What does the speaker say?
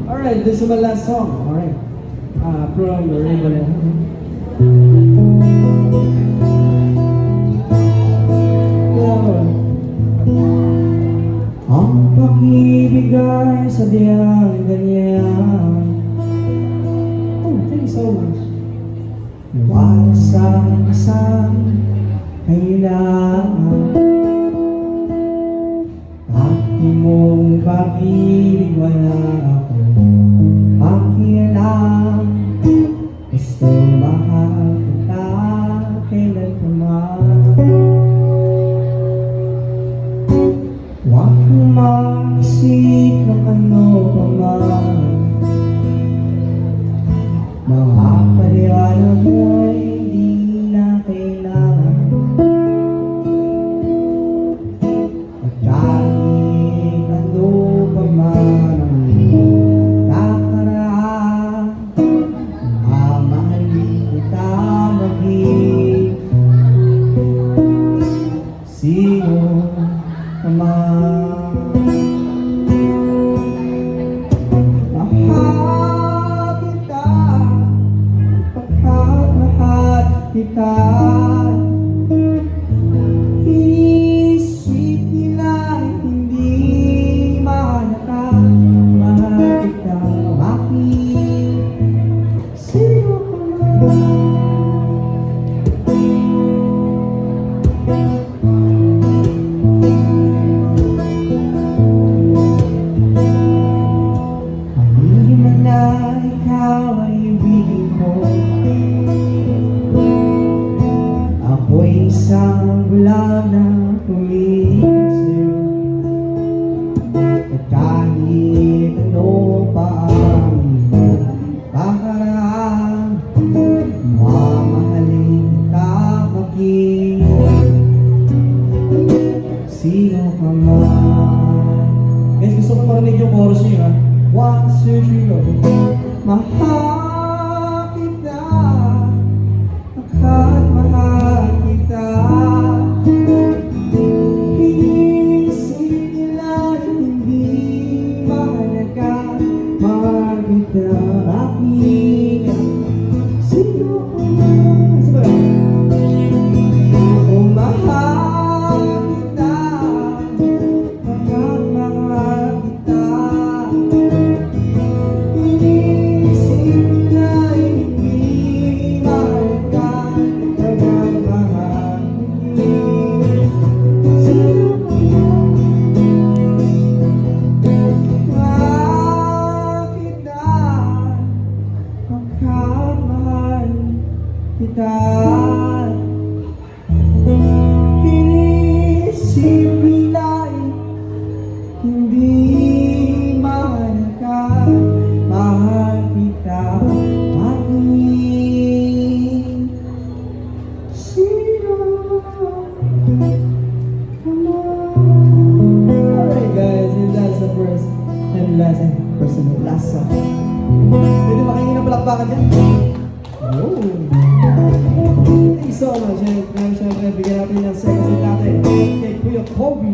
Alright, this is my last song. Alright. From the Rainbow. Ang pag-ibig ay sadyang ganyan. Oh, thank you so much. Wala sa isang kailangan. Bakit mong pag-ibig wala ako pakialam. Gusto mahal kita kailan pa man. Huwag kang mag-isip ng ano pa man. Mga paliwanag mo'y hindi na kailangan. At kahit ano pa man ang nakaraan, mamahalin kita maging sino ka man. Mahal kita, pagkat mahal kita. Iisip nila hindi mahal ka. Mahal kita, bakit? Sino ka man? Aminin mo na ikaw ay ibigin ko. Ako'y isang bulag na tumitig sa'yo. At kahit ano pa ang pakaraan, mamahalin kita maging sino ka man. Guys, gusto ko marinig yung chorus niyo, ha? 1, 2, 3, go. Mahal kita, pagkat mahal kita. Iisip nila hindi mahalaga. Mahal kita, bakit? Sino ka man? Sige ba? Oh, mahal kita, pagkat mahal kita. Inisip nila hindi mahalaga. Pagkat mahal kita. Sino ka man? Mahal kita, pagkat mahal kita. Inisip nila hindi mahalaga. Mahal kita, bakit? Sino ka man? Alright guys, and that's the first and last song. Pwede makingin ng palakpakan dyan? Oh. Thank you so much. And siyempre, bigyan natin ng second seat natin kay Kuya Kobe.